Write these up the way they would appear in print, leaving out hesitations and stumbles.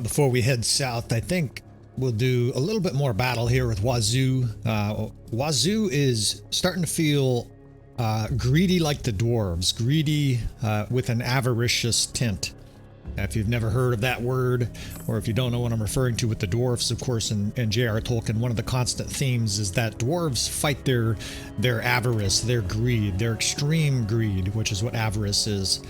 before we head south, I think we'll do a little bit more battle here with Wazu. Wazu is starting to feel greedy like the dwarves, greedy with an avaricious tint. If you've never heard of that word, or if you don't know what I'm referring to with the dwarves, of course, in J.R. Tolkien, one of the constant themes is that dwarves fight their avarice, their greed, their extreme greed, which is what avarice is.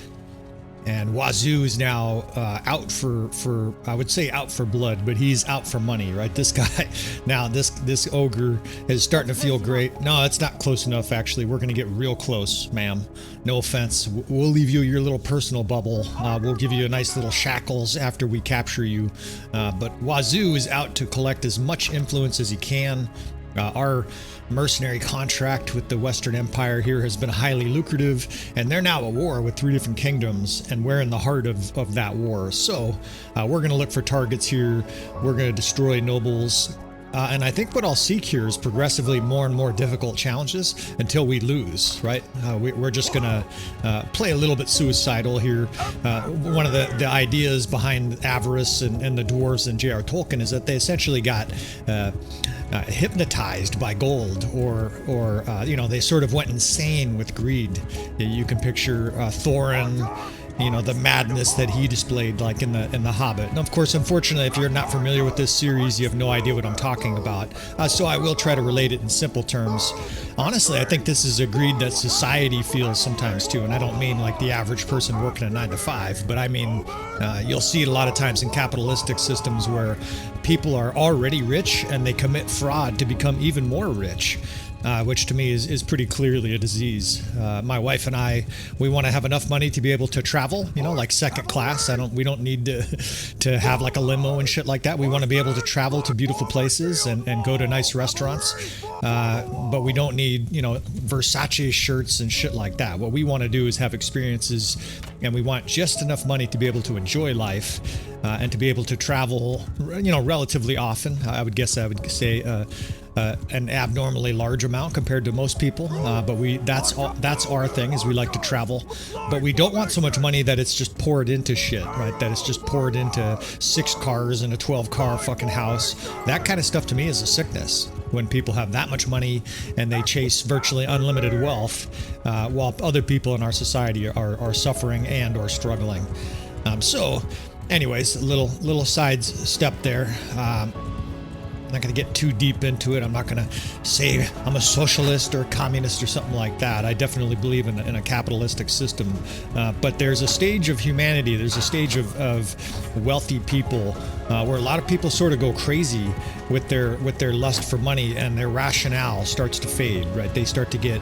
And Wazu is now out for I would say out for blood, but he's out for money, right? This guy, now this ogre is starting to feel great. No, it's not close enough, actually. We're going to get real close, ma'am. No offense. We'll leave you your little personal bubble. We'll give you a nice little shackles after we capture you. But Wazu is out to collect as much influence as he can. Our mercenary contract with the Western Empire here has been highly lucrative, and they're now at war with 3 different kingdoms, and we're in the heart of that war. So we're going to look for targets here. We're going to destroy nobles. And I think what I'll seek here is progressively more and more difficult challenges until we lose, right? We're just going to play a little bit suicidal here. One of the ideas behind Avarice and the dwarves in J.R. Tolkien is that they essentially got hypnotized by gold, or they sort of went insane with greed. You can picture Thorin, the madness that he displayed, like in the Hobbit. And of course, unfortunately, if you're not familiar with this series, you have no idea what I'm talking about. So I will try to relate it in simple terms. Honestly, I think this is a greed that society feels sometimes too, and I don't mean like the average person working a 9-to-5, but I mean you'll see it a lot of times in capitalistic systems where people are already rich and they commit fraud to become even more rich. Which to me is pretty clearly a disease. My wife and I, we want to have enough money to be able to travel, like second class. We don't need to have like a limo and shit like that. We want to be able to travel to beautiful places and go to nice restaurants. But we don't need, Versace shirts and shit like that. What we want to do is have experiences, and we want just enough money to be able to enjoy life and to be able to travel, relatively often. I would say an abnormally large amount compared to most people, but that's our thing, is we like to travel, but we don't want so much money that it's just poured into shit, right? That it's just poured into 6 cars and a 12-car fucking house. That kind of stuff to me is a sickness. When people have that much money and they chase virtually unlimited wealth, while other people in our society are suffering and or struggling. So anyways, a little side step there. I'm not going to get too deep into it. I'm not going to say I'm a socialist or a communist or something like that. I definitely believe in a capitalistic system. But there's a stage of humanity, there's a stage of wealthy people where a lot of people sort of go crazy with their lust for money, and their rationale starts to fade, right? They start to get,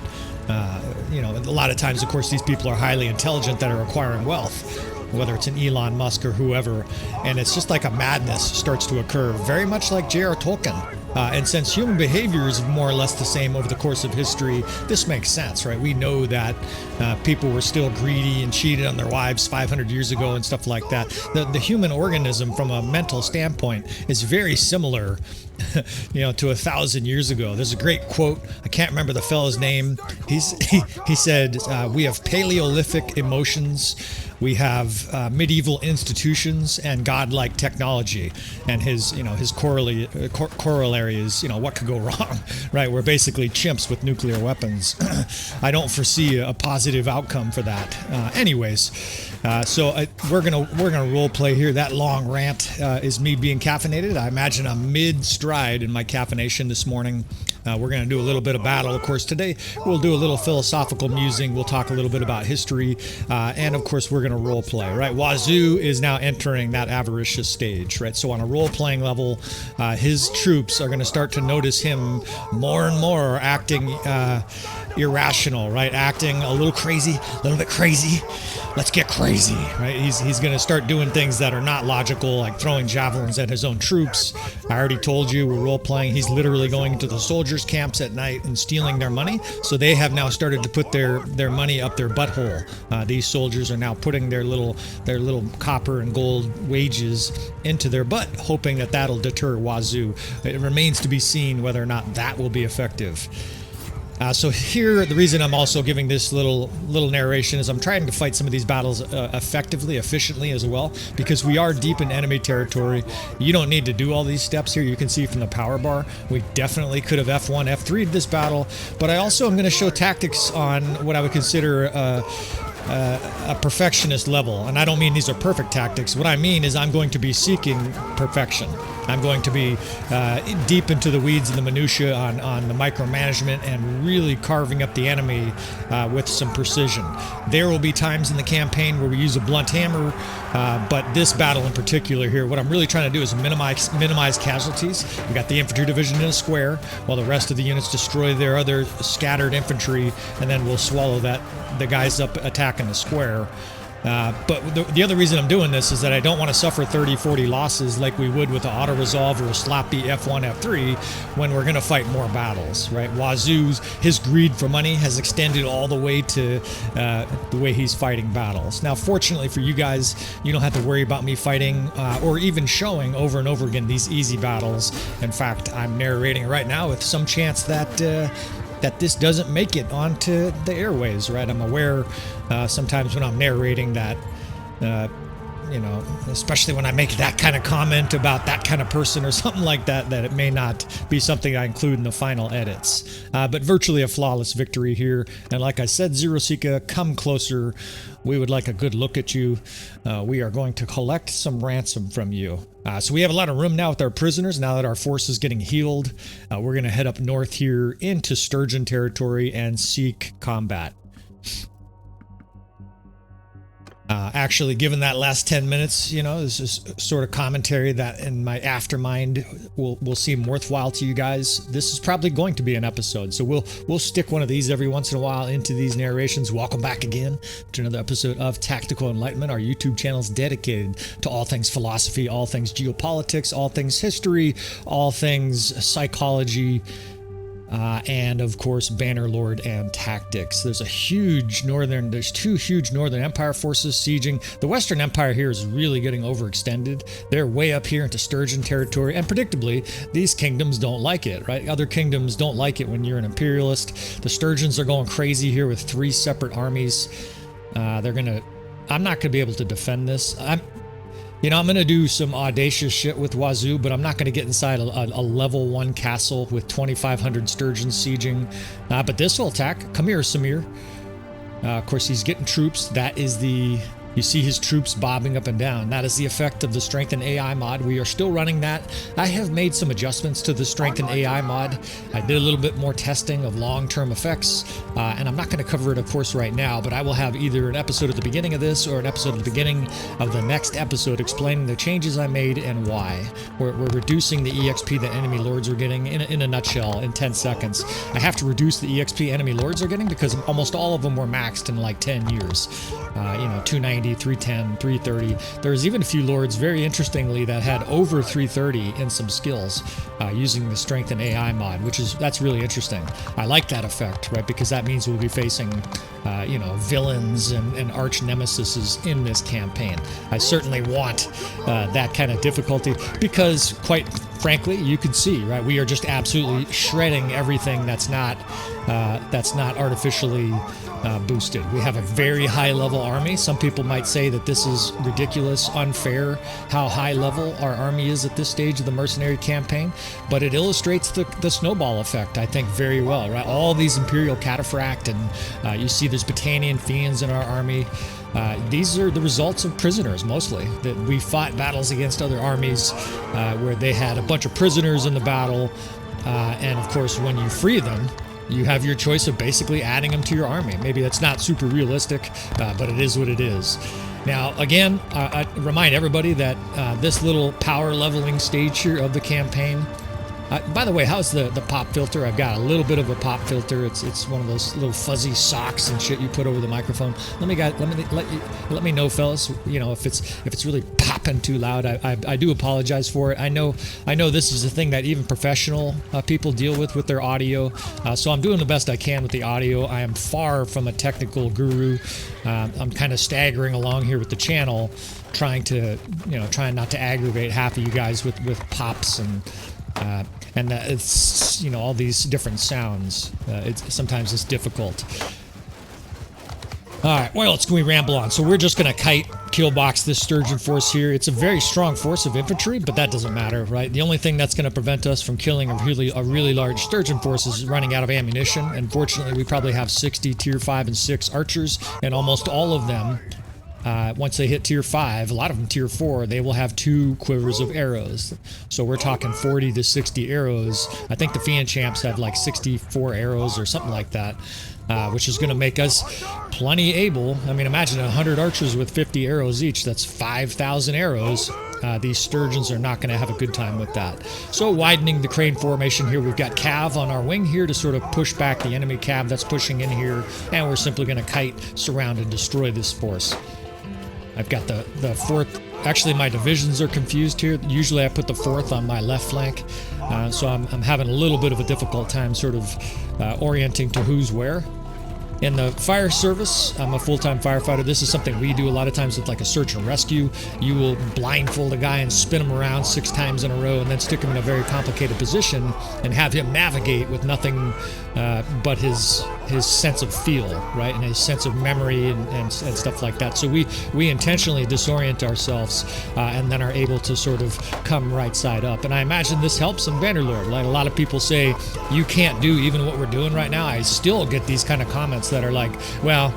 a lot of times, of course, these people are highly intelligent that are acquiring wealth, whether it's an Elon Musk or whoever, and it's just like a madness starts to occur, very much like J.R. Tolkien. And since human behavior is more or less the same over the course of history, this makes sense, right? We know that people were still greedy and cheated on their wives 500 years ago and stuff like that. The human organism, from a mental standpoint, is very similar to 1,000 years ago. There's a great quote. I can't remember the fellow's name. He said, "We have Paleolithic emotions. We have medieval institutions and godlike technology." And his corollary is, what could go wrong, right? We're basically chimps with nuclear weapons. I don't foresee a positive outcome for that. So we're gonna role play here. That long rant is me being caffeinated. I imagine I'm mid-stride in my caffeination this morning. We're going to do a little bit of battle. Of course, today we'll do a little philosophical musing. We'll talk a little bit about history. And of course, we're going to role play, right? Wazu is now entering that avaricious stage, right? So on a role-playing level, his troops are going to start to notice him more and more acting irrational, right? Acting a little crazy, a little bit crazy. Let's get crazy, right? He's going to start doing things that are not logical, like throwing javelins at his own troops. I already told you we're role-playing. He's literally going into the soldiers' camps at night and stealing their money. So they have now started to put their money up their butthole. These soldiers are now putting their little copper and gold wages into their butt, hoping that that'll deter Wazu. It remains to be seen whether or not that will be effective. So here, the reason I'm also giving this little narration is I'm trying to fight some of these battles effectively, efficiently as well, because we are deep in enemy territory. You don't need to do all these steps here. You can see from the power bar, we definitely could have F1, F3'd this battle, but I also am going to show tactics on what I would consider a perfectionist level, and I don't mean these are perfect tactics. What I mean is I'm going to be seeking perfection. I'm going to be deep into the weeds and the minutia on the micromanagement and really carving up the enemy with some precision. There will be times in the campaign where we use a blunt hammer, but this battle in particular here, what I'm really trying to do is minimize casualties. We got the infantry division in a square, while the rest of the units destroy their other scattered infantry, and then we'll swallow the guys up attacking the square. But the other reason I'm doing this is that I don't want to suffer 30, 40 losses like we would with the auto-resolve or a sloppy F1, F3 when we're going to fight more battles, right? Wazu's, his greed for money has extended all the way to the way he's fighting battles. Now, fortunately for you guys, you don't have to worry about me fighting or even showing over and over again these easy battles. In fact, I'm narrating right now with some chance that this doesn't make it onto the airways, right? I'm aware sometimes when I'm narrating that, especially when I make that kind of comment about that kind of person or something like that, that it may not be something I include in the final edits. But virtually a flawless victory here. And like I said, Zero Sika, come closer. We would like a good look at you. We are going to collect some ransom from you. So we have a lot of room now with our prisoners. Now that our force is getting healed, we're going to head up north here into Sturgeon territory and seek combat. Actually, given that last 10 minutes, this is sort of commentary that in my aftermind will seem worthwhile to you guys. This is probably going to be an episode, so we'll stick one of these every once in a while into these narrations. Welcome back again to another episode of Tactical Enlightenment. Our YouTube channel is dedicated to all things philosophy, all things geopolitics, all things history, all things psychology, and of course bannerlord and tactics. There's two huge northern empire forces sieging. The Western Empire here is really getting overextended. They're way up here into Sturgeon territory, and predictably these kingdoms don't like it, right? Other kingdoms don't like it when you're an imperialist. The Sturgeons are going crazy here with 3 separate armies. I'm not gonna be able to defend this. I'm going to do some audacious shit with Wazu, but I'm not going to get inside a level 1 castle with 2,500 sturgeons sieging. But this will attack. Come here, Samir. Of course, he's getting troops. That is you see his troops bobbing up and down. That is the effect of the Strengthen AI mod. We are still running that. I have made some adjustments to the Strengthen AI mod. I did a little bit more testing of long-term effects, and I'm not going to cover it, of course, right now, but I will have either an episode at the beginning of this or an episode at the beginning of the next episode explaining the changes I made and why. We're reducing the EXP that enemy lords are getting in a nutshell in 10 seconds. I have to reduce the EXP enemy lords are getting because almost all of them were maxed in like 10 years. 290, 310, 330. There's even a few lords, very interestingly, that had over 330 in some skills using the Strengthen AI mod, that's really interesting. I like that effect, right? Because that means we'll be facing, villains and arch nemesis in this campaign. I certainly want that kind of difficulty because, quite frankly, you can see, right? We are just absolutely shredding everything that's not artificially boosted. We have a very high level army. Some people might say that this is ridiculous, unfair, how high level our army is at this stage of the mercenary campaign, but it illustrates the snowball effect, I think, very well, right? All these Imperial Cataphract, and you see there's Battanian Fiends in our army. These are the results of prisoners, mostly, that we fought battles against other armies where they had a bunch of prisoners in the battle, and of course when you free them, you have your choice of basically adding them to your army. Maybe that's not super realistic, but it is what it is. Now, again, I remind everybody that this little power leveling stage here of the campaign, by the way, how's the pop filter? I've got a little bit of a pop filter. It's one of those little fuzzy socks and shit you put over the microphone. Let me know, fellas. If it's really popping too loud, I do apologize for it. I know this is a thing that even professional people deal with their audio. So I'm doing the best I can with the audio. I am far from a technical guru. I'm kind of staggering along here with the channel, trying not to aggravate half of you guys with pops and And it's, you know, all these different sounds. Sometimes it's difficult. All right, what else can we ramble on? So we're just going to kite kill box this sturgeon force here. It's a very strong force of infantry, but that doesn't matter, right? The only thing that's going to prevent us from killing a really large sturgeon force is running out of ammunition. And fortunately, we probably have 60 tier 5 and 6 archers, and almost all of them, once they hit tier 5, a lot of them tier 4, they will have 2 quivers of arrows. So we're talking 40 to 60 arrows. I think the Fiend champs have like 64 arrows or something like that. Which is going to make us plenty able. I mean, imagine 100 archers with 50 arrows each. That's 5,000 arrows. These sturgeons are not going to have a good time with that. So widening the crane formation here, we've got cav on our wing here to sort of push back the enemy cav that's pushing in here, and we're simply going to kite, surround, and destroy this force. I've got the 4th. Actually, my divisions are confused here. Usually I put the 4th on my left flank, so I'm having a little bit of a difficult time sort of orienting to who's where. In the fire service, I'm a full-time firefighter. This is something we do a lot of times with like a search and rescue. You will blindfold a guy and spin him around 6 times in a row and then stick him in a very complicated position and have him navigate with nothing but his sense of feel, right, and his sense of memory and stuff like that. So we intentionally disorient ourselves and then are able to sort of come right side up. And I imagine this helps in Bannerlord. Like a lot of people say, you can't do even what we're doing right now. I still get these kind of comments that are like, well,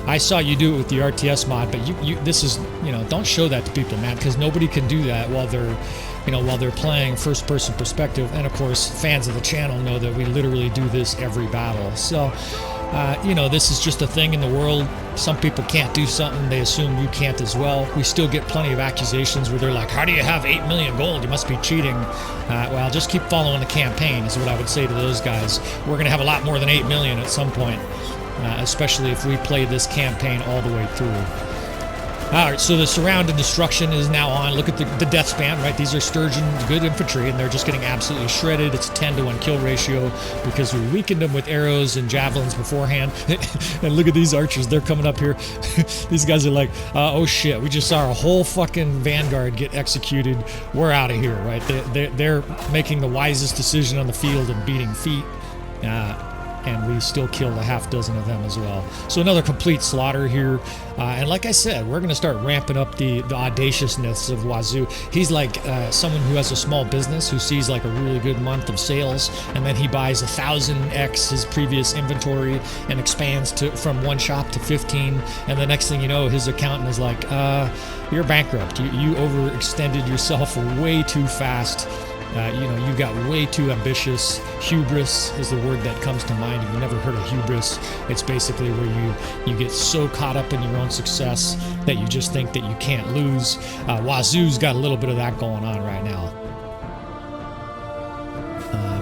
I saw you do it with the RTS mod, but this is, you know, don't show that to people, man, because nobody can do that while they're playing first-person perspective. And of course, fans of the channel know that we literally do this every battle. So, you know, this is just a thing in the world. Some people can't do something, they assume you can't as well. We still get plenty of accusations where they're like, how do you have 8 million gold? You must be cheating. Well, just keep following the campaign is what I would say to those guys. We're going to have a lot more than 8 million at some point, especially if we play this campaign all the way through. Alright, so the surround and destruction is now on. Look at the death span, right? These are sturgeon, good infantry, and they're just getting absolutely shredded. It's a 10-to-1 kill ratio because we weakened them with arrows and javelins beforehand. And look at these archers, they're coming up here. These guys are like, oh shit, we just saw our whole fucking vanguard get executed. We're out of here, right? They're making the wisest decision on the field and beating feet. And we still killed a half dozen of them as well. So another complete slaughter here. And like I said, we're going to start ramping up the audaciousness of Wazu. He's like someone who has a small business who sees like a really good month of sales, and then he buys 1,000x his previous inventory and expands from 1 shop to 15. And the next thing you know, his accountant is like, you're bankrupt. You overextended yourself way too fast. You know, you got way too ambitious. Hubris is the word that comes to mind. If you've never heard of hubris, it's basically where you get so caught up in your own success that you just think that you can't lose. Wazu's got a little bit of that going on right now.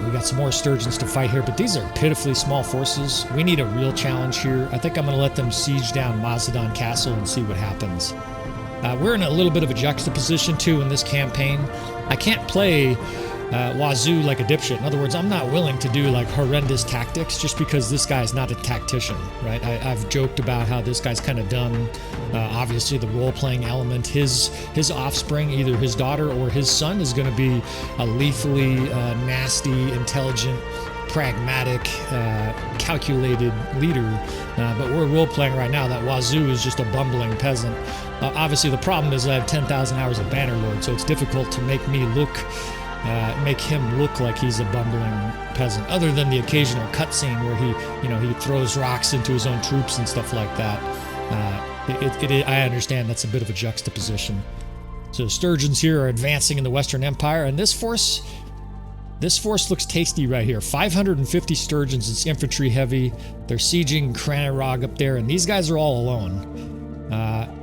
We got some more sturgeons to fight here, but these are pitifully small forces. We need a real challenge here. I think I'm going to let them siege down Mazadon Castle and see what happens. We're in a little bit of a juxtaposition too in this campaign. I can't play Wazu like a dipshit. In other words, I'm not willing to do like horrendous tactics just because this guy's not a tactician, right? I've joked about how this guy's kind of done, obviously, the role-playing element. His offspring, either his daughter or his son, is going to be a lethally nasty, intelligent, pragmatic, calculated leader. But we're role-playing right now that Wazu is just a bumbling peasant. Obviously, the problem is I have 10,000 hours of Bannerlord, so it's difficult to make him look like he's a bumbling peasant. Other than the occasional cutscene where he throws rocks into his own troops and stuff like that. I understand that's a bit of a juxtaposition. So sturgeons here are advancing in the Western Empire, and this force looks tasty right here. 550 sturgeons. It's infantry heavy. They're sieging Cranarog up there, and these guys are all alone.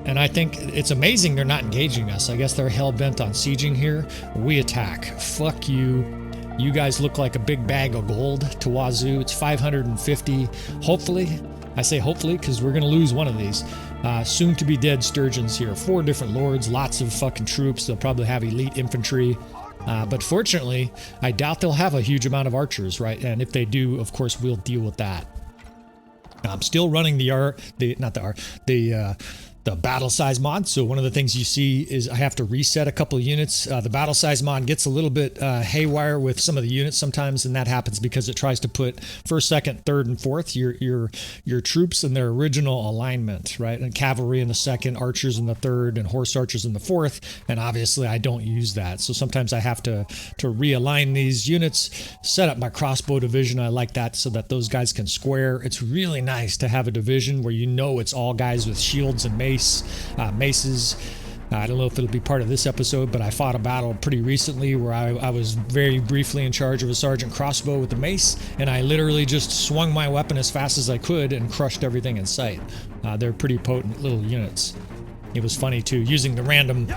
And I think it's amazing they're not engaging us. I guess they're hell-bent on sieging here. We attack. Fuck you. You guys look like a big bag of gold to Wazu. It's 550. Hopefully, I say hopefully because we're going to lose one of these. Soon-to-be dead sturgeons here. 4 different lords, lots of fucking troops. They'll probably have elite infantry. But fortunately, I doubt they'll have a huge amount of archers, right? And if they do, of course, we'll deal with that. I'm still running the the battle size mod. So one of the things you see is I have to reset a couple of units. The battle size mod gets a little bit haywire with some of the units sometimes, and that happens because it tries to put first, second, third, and fourth your troops in their original alignment, right? And cavalry in the second, archers in the third, and horse archers in the fourth. And obviously I don't use that, so sometimes I have to realign these units, set up my crossbow division. I like that so that those guys can square. It's really nice to have a division where you know it's all guys with shields and maces. I don't know if it'll be part of this episode, but I fought a battle pretty recently where I was very briefly in charge of a sergeant crossbow with a mace, and I literally just swung my weapon as fast as I could and crushed everything in sight. They're pretty potent little units. It was funny too, using the random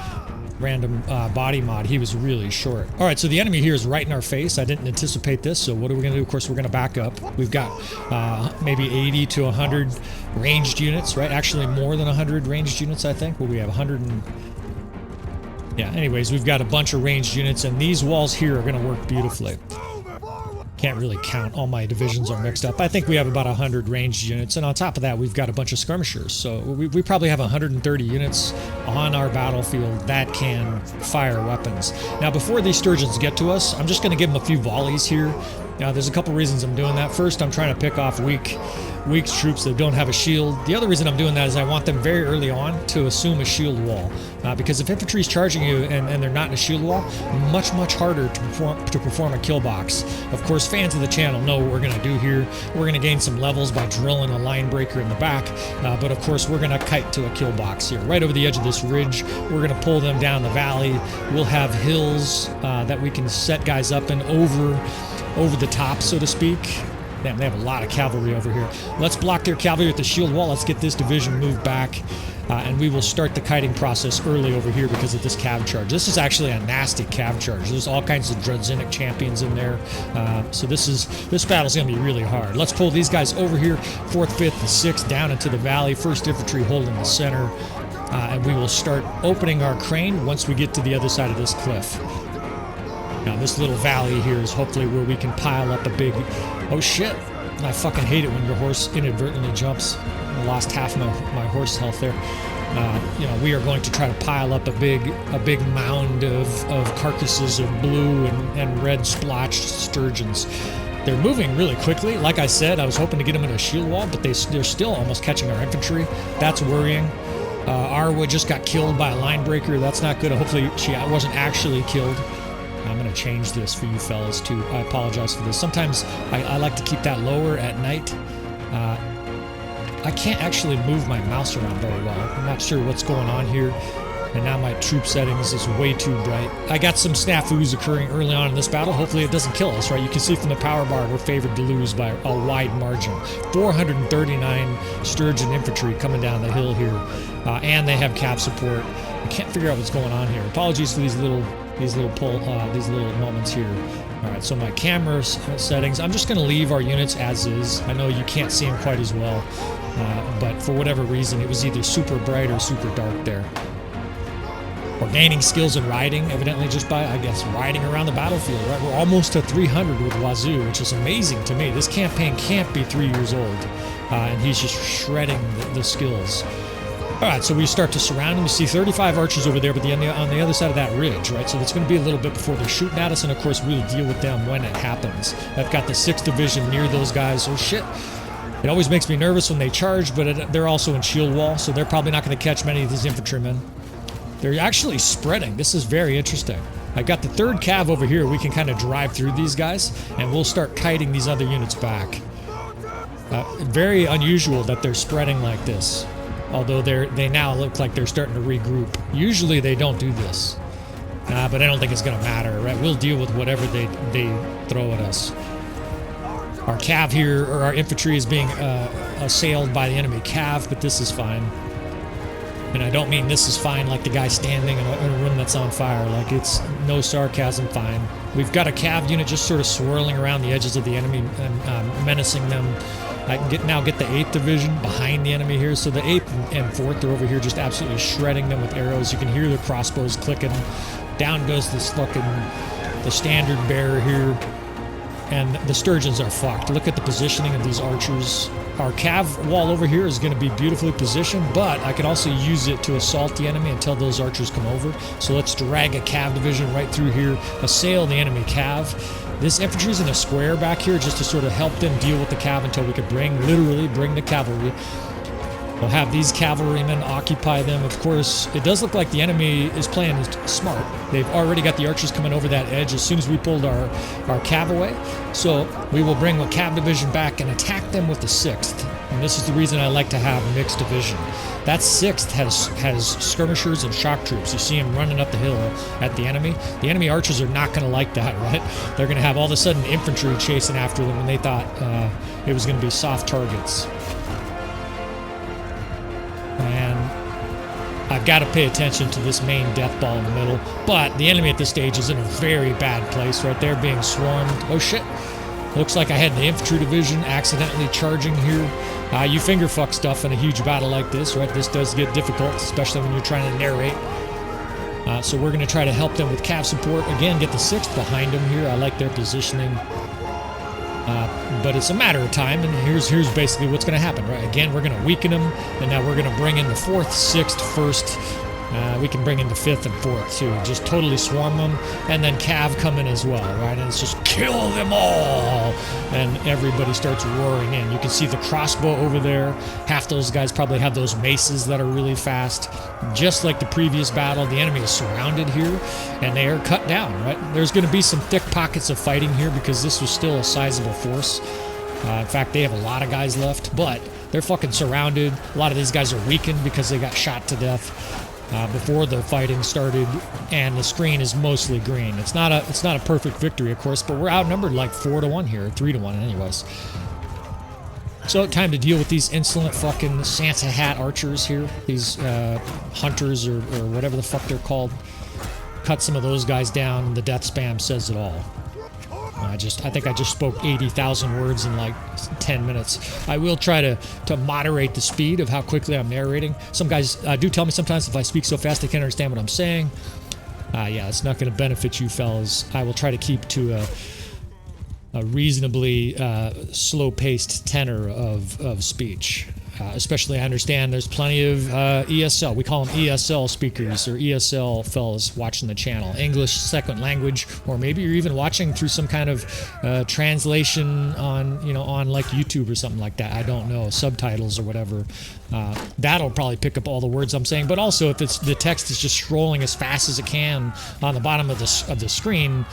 body mod. He was really short. All right, so the enemy here is right in our face. I didn't anticipate this, so what are we going to do? Of course, we're going to back up. We've got maybe 80 to 100 ranged units, right? Actually, more than 100 ranged units, I think. Well, we have 100 and... Yeah, anyways, we've got a bunch of ranged units, and these walls here are going to work beautifully. Can't really count. All my divisions are mixed up. I think we have about 100 ranged units, and on top of that, we've got a bunch of skirmishers. So we probably have 130 units on our battlefield that can fire weapons. Now, before these sturgeons get to us, I'm just going to give them a few volleys here. Now, there's a couple reasons I'm doing that. First, I'm trying to pick off weak troops that don't have a shield. The other reason I'm doing that is I want them very early on to assume a shield wall. Because if infantry is charging you and they're not in a shield wall, much harder to perform a kill box. Of course, fans of the channel know what we're going to do here. We're going to gain some levels by drilling a line breaker in the back. But of course, we're going to kite to a kill box here. Right over the edge of this ridge, we're going to pull them down the valley. We'll have hills that we can set guys up in over the top, so to speak. Damn, they have a lot of cavalry over here. Let's block their cavalry with the shield wall. Let's get this division moved back, and we will start the kiting process early over here because of this cav charge. This is actually a nasty cav charge. There's all kinds of Dreadzinic champions in there, so this battle's gonna be really hard. Let's pull these guys over here, 4th, 5th, and 6th down into the valley. 1st Infantry holding the center, and we will start opening our crane once we get to the other side of this cliff. Now, this little valley here is hopefully where we can pile up a big... Oh, shit. I fucking hate it when your horse inadvertently jumps. I lost half my horse health there. You know, we are going to try to pile up a big mound of carcasses of blue and red splotched sturgeons. They're moving really quickly. Like I said, I was hoping to get them in a shield wall, but they're still almost catching our infantry. That's worrying. Arwa just got killed by a line breaker. That's not good. Hopefully she wasn't actually killed. I'm going to change this for you fellas too. I apologize for this. Sometimes I like to keep that lower at night. I can't actually move my mouse around very well. I'm not sure what's going on here. And now my troop settings is way too bright. I got some snafus occurring early on in this battle. Hopefully it doesn't kill us, right? You can see from the power bar we're favored to lose by a wide margin. 439 sturgeon infantry coming down the hill here. And they have cav support. I can't figure out what's going on here. Apologies for these little moments here. All right, so my camera settings, I'm just going to leave our units as is. I know you can't see them quite as well, but for whatever reason, it was either super bright or super dark there. We're gaining skills in riding, evidently just by, I guess, riding around the battlefield, right? We're almost to 300 with Wazu, which is amazing to me. This campaign can't be 3 years old, and he's just shredding the skills. All right, so we start to surround them. You see 35 archers over there, but on the other side of that ridge, right? So it's going to be a little bit before they're shooting at us, and of course we'll deal with them when it happens. I've got the 6th Division near those guys. Oh shit! It always makes me nervous when they charge, but they're also in shield wall, so they're probably not going to catch many of these infantrymen. They're actually spreading. This is very interesting. I've got the 3rd Cav over here. We can kind of drive through these guys, and we'll start kiting these other units back. Very unusual that they're spreading like this. Although they now look like they're starting to regroup. Usually they don't do this. But I don't think it's going to matter, right? We'll deal with whatever they throw at us. Our cav here, or our infantry, is being assailed by the enemy cav, but this is fine. And I don't mean this is fine like the guy standing in a room that's on fire. Like, it's no sarcasm fine. We've got a cav unit just sort of swirling around the edges of the enemy and menacing them. I can now get the 8th Division behind the enemy here. So the 8th and 4th are over here just absolutely shredding them with arrows. You can hear the crossbows clicking. Down goes the standard bearer here. and the sturgeons are fucked. Look at the positioning of these archers. Our cav wall over here is going to be beautifully positioned, but I can also use it to assault the enemy until those archers come over. So let's drag a cav division right through here, assail the enemy cav. This infantry is in a square back here just to sort of help them deal with the cav until we could literally bring the cavalry. We'll have these cavalrymen occupy them. Of course, it does look like the enemy is playing smart. They've already got the archers coming over that edge as soon as we pulled our cav away. So we will bring a cav division back and attack them with the 6th. And this is the reason I like to have mixed division. That 6th has skirmishers and shock troops. You see them running up the hill at the enemy. The enemy archers are not going to like that, right? They're going to have all of a sudden infantry chasing after them, and they thought it was going to be soft targets. And I've got to pay attention to this main death ball in the middle. But the enemy at this stage is in a very bad place right there, being swarmed. Oh shit. Looks like I had the infantry division accidentally charging here. You finger fuck stuff in a huge battle like this, right? This does get difficult, especially when you're trying to narrate. So we're going to try to help them with cav support. Again, get the 6th behind them here. I like their positioning. But it's a matter of time, and here's basically what's going to happen, right? Again, we're going to weaken them, and now we're going to bring in the 4th, 6th, 1st. We can bring in the 5th and 4th, too. Just totally swarm them, and then cav come in as well, right? And it's just kill them all! And everybody starts roaring in. You can see the crossbow over there. Half those guys probably have those maces that are really fast. Just like the previous battle, the enemy is surrounded here, and they are cut down, right? There's going to be some thick pockets of fighting here because this was still a sizable force. In fact, they have a lot of guys left, but they're fucking surrounded. A lot of these guys are weakened because they got shot to death before the fighting started, and the screen is mostly green. It's not a perfect victory, of course, but we're outnumbered like 4-1 here, 3-1 anyways. So time to deal with these insolent fucking Santa hat archers here, these hunters or whatever the fuck they're called. Cut some of those guys down. The death spam says it all. I think I just spoke 80,000 words in like 10 minutes. I will try to moderate the speed of how quickly I'm narrating. Some guys do tell me sometimes if I speak so fast they can't understand what I'm saying. Yeah, it's not going to benefit you fellas. I will try to keep to a reasonably slow-paced tenor of speech. Especially, I understand there's plenty of ESL. We call them ESL speakers or ESL fellas watching the channel. English second language, or maybe you're even watching through some kind of translation on like YouTube or something like that. I don't know, subtitles or whatever. That'll probably pick up all the words I'm saying. But also, if the text is just scrolling as fast as it can on the bottom of the screen,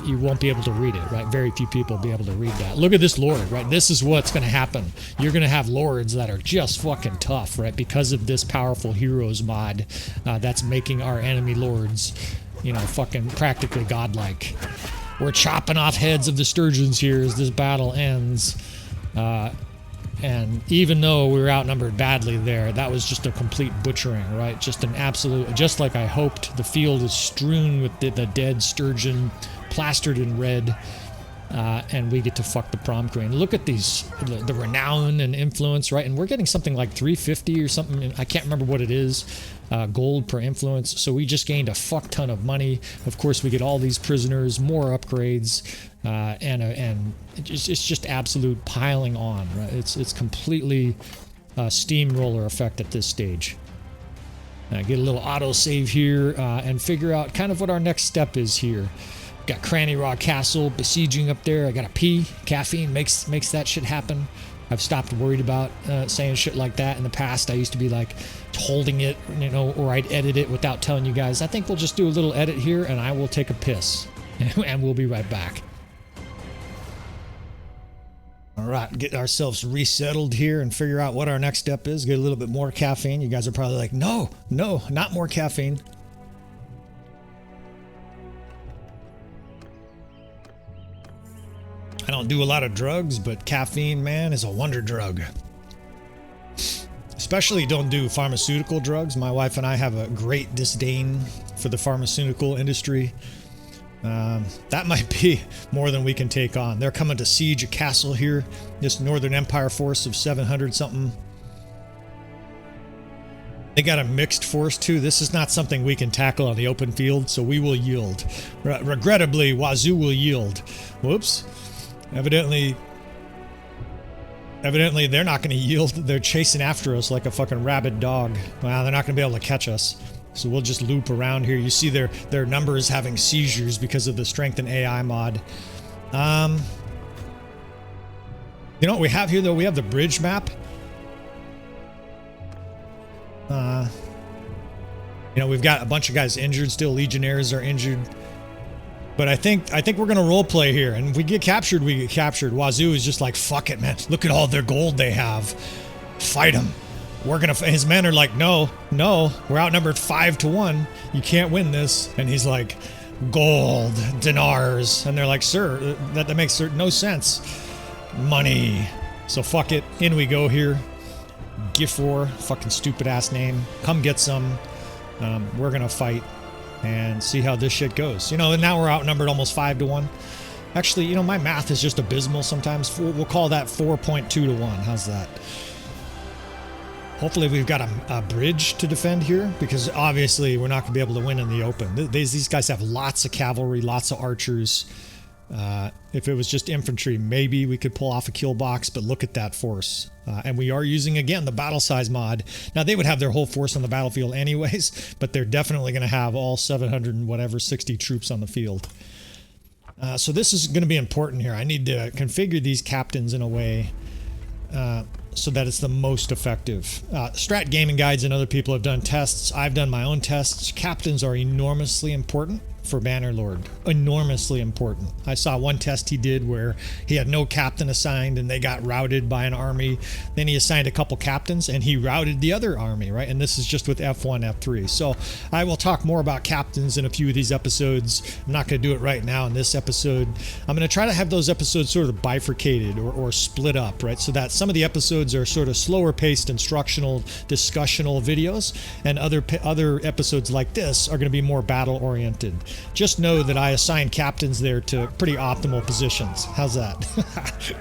you won't be able to read it, right? Very few people will be able to read that. Look at this lord, right? This is what's going to happen. You're going to have lords that are just fucking tough, right? Because of this powerful heroes mod that's making our enemy lords, fucking practically godlike. We're chopping off heads of the sturgeons here as this battle ends. And even though we were outnumbered badly there, that was just a complete butchering, right? Just an absolute, just like I hoped. The field is strewn with the dead sturgeon, plastered in red. And we get to fuck the prom queen. Look at these, the renown and influence, right? And we're getting something like 350 or something. I can't remember what it is, gold per influence. So we just gained a fuck ton of money. Of course, we get all these prisoners, more upgrades, and it's just absolute piling on, right? It's completely steamroller effect at this stage. Get a little auto save here and figure out kind of what our next step is here. Got Cranny Raw Castle besieging up there. I got a pee. Caffeine makes that shit happen. I've stopped worried about saying shit like that. In the past, I used to be like holding it, or I'd edit it without telling you guys. I think we'll just do a little edit here, and I will take a piss, and we'll be right back. All right, get ourselves resettled here and figure out what our next step is. Get a little bit more caffeine. You guys are probably like, no, not more caffeine. I don't do a lot of drugs, but caffeine, man, is a wonder drug. Especially don't do pharmaceutical drugs. My wife and I have a great disdain for the pharmaceutical industry. That might be more than we can take on. They're coming to siege a castle here. This Northern Empire force of 700 something. They got a mixed force too. This is not something we can tackle on the open field, so we will yield. Regrettably, Wazu will yield. Whoops. Evidently they're not going to yield. They're chasing after us like a fucking rabid dog. Wow, they're not going to be able to catch us. So we'll just loop around here. You see their numbers having seizures because of the strength and AI mod. You know what we have here though? We have the bridge map. You know, we've got a bunch of guys injured still. Legionnaires are injured. But I think we're gonna roleplay here, and if we get captured, we get captured. Wazu is just like, fuck it, man. Look at all their gold they have. Fight them. We're gonna. His men are like, no, we're outnumbered 5-1. You can't win this. And he's like, gold, dinars, and they're like, sir, that makes no sense. Money. So fuck it. In we go here. Gifor, fucking stupid ass name. Come get some. We're gonna fight and see how this shit goes. You know, and now we're outnumbered almost 5-1. Actually, you know, my math is just abysmal sometimes. We'll call that 4.2 to 1. How's that? Hopefully we've got a bridge to defend here, because obviously we're not going to be able to win in the open. These guys have lots of cavalry, lots of archers. If it was just infantry, maybe we could pull off a kill box, but look at that force. And we are using, again, the battle size mod. Now, they would have their whole force on the battlefield anyways, but they're definitely going to have all 700 and whatever, 60 troops on the field. So this is going to be important here. I need to configure these captains in a way so that it's the most effective. Strat Gaming Guides and other people have done tests. I've done my own tests. Captains are enormously important for bannerlord. Enormously important. I saw one test he did where he had no captain assigned and they got routed by an army. Then he assigned a couple captains and he routed the other army, right? And this is just with F1, F3. So I will talk more about captains in a few of these episodes. I'm not going to do it right now in this episode. I'm going to try to have those episodes sort of bifurcated or split up, right? So that some of the episodes are sort of slower paced instructional, discussional videos, and other episodes like this are going to be more battle oriented. Just know that I assign captains there to pretty optimal positions. How's that?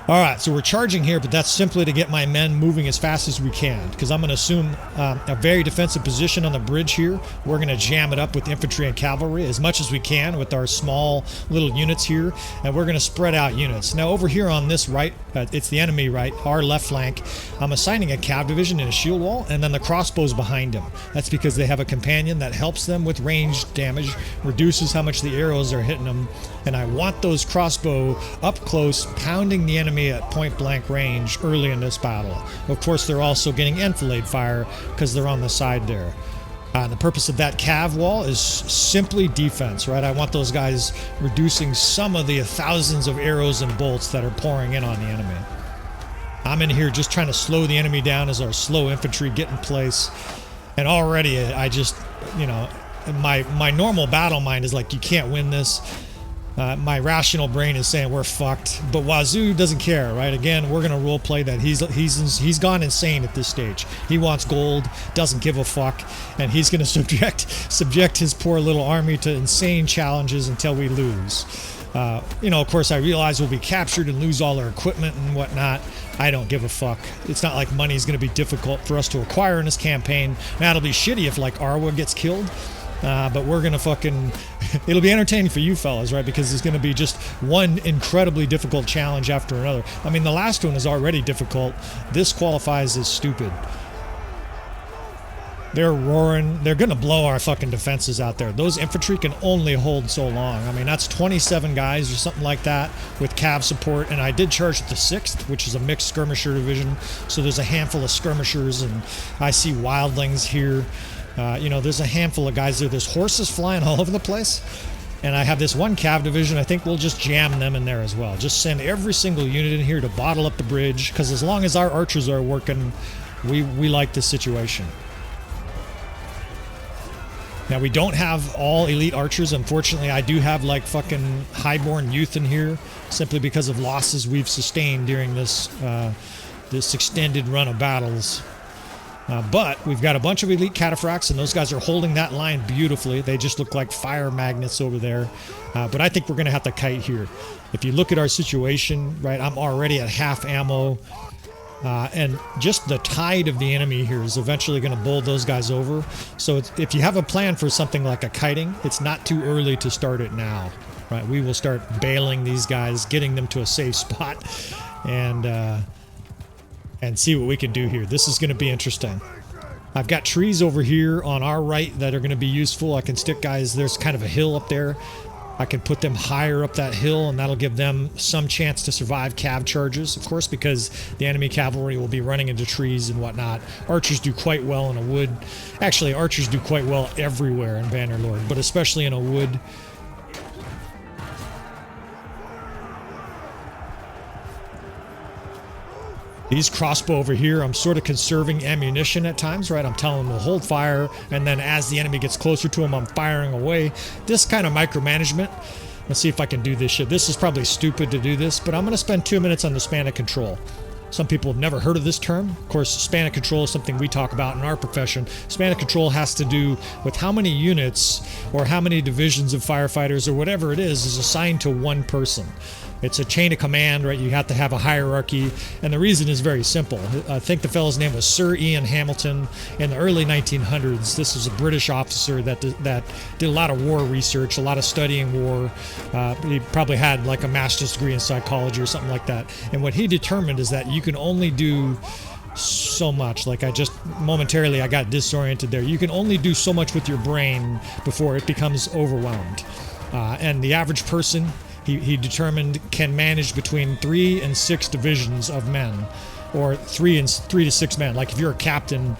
All right, so we're charging here, but that's simply to get my men moving as fast as we can, because I'm going to assume a very defensive position on the bridge here. We're going to jam it up with infantry and cavalry as much as we can with our small little units here, and we're going to spread out units. Now, over here on this right, it's the enemy right, our left flank, I'm assigning a cav division and a shield wall, and then the crossbows behind them. That's because they have a companion that helps them with ranged damage, reduces how much the arrows are hitting them, and I want those crossbow up close, pounding the enemy at point blank range early in this battle. Of course, they're also getting enfilade fire because they're on the side there. The purpose of that cav wall is simply defense, right? I want those guys reducing some of the thousands of arrows and bolts that are pouring in on the enemy. I'm in here just trying to slow the enemy down as our slow infantry get in place. And already I just, you know, my normal battle mind is like, you can't win this. My rational brain is saying we're fucked, but Wazu doesn't care, right? Again, we're gonna role play that he's gone insane at this stage. He wants gold, doesn't give a fuck, and he's gonna subject his poor little army to insane challenges until we lose. You know, of course, I realize we'll be captured and lose all our equipment and whatnot. I don't give a fuck. It's not like money is gonna be difficult for us to acquire in this campaign. Now, it'll be shitty if like Arwa gets killed. But we're gonna fucking, it'll be entertaining for you fellas, right? Because it's gonna be just one incredibly difficult challenge after another. I mean, the last one is already difficult. This qualifies as stupid. They're roaring. They're gonna blow our fucking defenses out there. Those infantry can only hold so long. I mean, that's 27 guys or something like that with cav support. And I did charge at the 6th, which is a mixed skirmisher division. So there's a handful of skirmishers, and I see wildlings here. You know, there's a handful of guys there. There's horses flying all over the place. And I have this one cav division. I think we'll just jam them in there as well. Just send every single unit in here to bottle up the bridge, because as long as our archers are working, we like this situation. Now, we don't have all elite archers. Unfortunately, I do have like fucking highborn youth in here, simply because of losses we've sustained during this this extended run of battles. But we've got a bunch of elite cataphracts, and those guys are holding that line beautifully. They just look like fire magnets over there. But I think we're going to have to kite here. If you look at our situation, right, I'm already at half ammo. And just the tide of the enemy here is eventually going to bowl those guys over. So if you have a plan for something like a kiting, it's not too early to start it now. right? We will start bailing these guys, getting them to a safe spot, and see what we can do here. This is going to be interesting. I've got trees over here on our right that are going to be useful. I can stick guys, there's kind of a hill up there. I can put them higher up that hill, and that'll give them some chance to survive cav charges, of course, because the enemy cavalry will be running into trees and whatnot. Archers do quite well in a wood. Actually, archers do quite well everywhere in Bannerlord, but especially in a wood. These crossbow over here, I'm sort of conserving ammunition at times, right? I'm telling them to hold fire, and then as the enemy gets closer to them, I'm firing away. This kind of micromanagement. Let's see if I can do this shit. This is probably stupid to do this, but I'm going to spend 2 minutes on the span of control. Some people have never heard of this term. Of course, span of control is something we talk about in our profession. Span of control has to do with how many units or how many divisions of firefighters or whatever it is assigned to one person. It's a chain of command, right? You have to have a hierarchy, and the reason is very simple. I think the fellow's name was Sir Ian Hamilton in the early 1900s. This was a British officer that did a lot of war research, a lot of studying war. He probably had like a master's degree in psychology or something like that. And what he determined is that you can only do so much. Like I just momentarily I got disoriented there. You can only do so much with your brain before it becomes overwhelmed. And the average person, he determined, can manage between 3 and 6 divisions of men, or 3 to 6 men. Like if you're a captain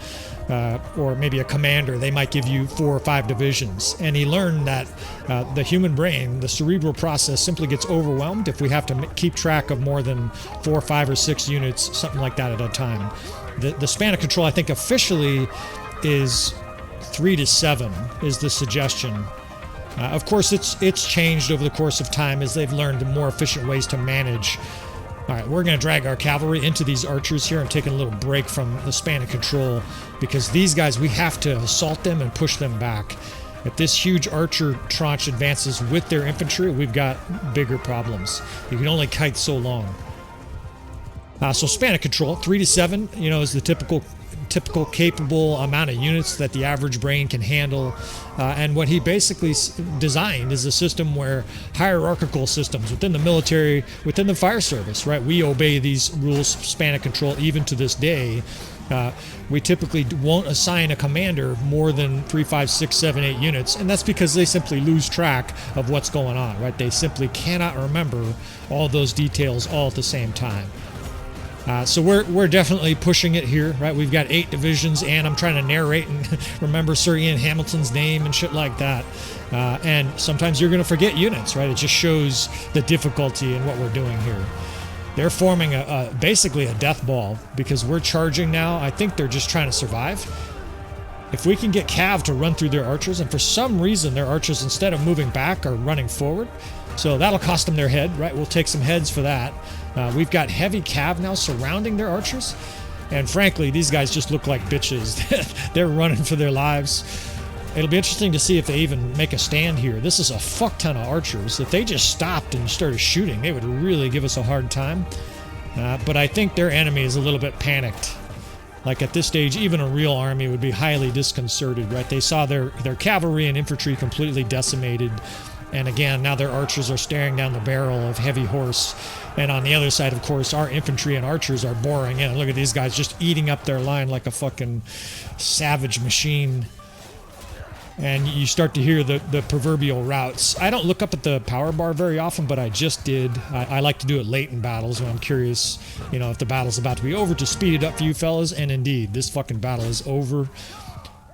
or maybe a commander, they might give you 4 or 5 divisions. And he learned that the human brain, the cerebral process, simply gets overwhelmed if we have to keep track of more than 4, 5, or 6 units, something like that at a time. The span of control, I think, officially is 3 to 7 is the suggestion. Of course, it's changed over the course of time as they've learned more efficient ways to manage. All right, we're going to drag our cavalry into these archers here. I'm taking a little break from the span of control because these guys, we have to assault them and push them back. If this huge archer tranche advances with their infantry, we've got bigger problems. You can only kite so long. So span of control, 3 to 7, is the typical capable amount of units that the average brain can handle. And what he basically designed is a system where hierarchical systems within the military, within the fire service, right? We obey these rules, span of control, even to this day. We typically won't assign a commander more than 3, 5, 6, 7, 8 units, and that's because they simply lose track of what's going on, right? They simply cannot remember all those details all at the same time. So we're definitely pushing it here, right? We've got 8 divisions, and I'm trying to narrate and remember Sir Ian Hamilton's name and shit like that. And sometimes you're going to forget units, right? It just shows the difficulty in what we're doing here. They're forming basically a death ball because we're charging now. I think they're just trying to survive. If we can get Cav to run through their archers, and for some reason their archers, instead of moving back, are running forward, so that'll cost them their head, right? We'll take some heads for that. We've got heavy cav now surrounding their archers, and frankly, these guys just look like bitches. They're running for their lives. It'll be interesting to see if they even make a stand here. This is a fuck ton of archers. If they just stopped and started shooting, they would really give us a hard time. But I think their enemy is a little bit panicked. Like at this stage, even a real army would be highly disconcerted, right? They saw their cavalry and infantry completely decimated. And again, now their archers are staring down the barrel of heavy horse. And on the other side, of course, our infantry and archers are boring in. Look at these guys just eating up their line like a fucking savage machine. And you start to hear the proverbial routes. I don't look up at the power bar very often, but I just did. I like to do it late in battles when I'm curious, if the battle's about to be over, to speed it up for you fellas. And indeed, this fucking battle is over.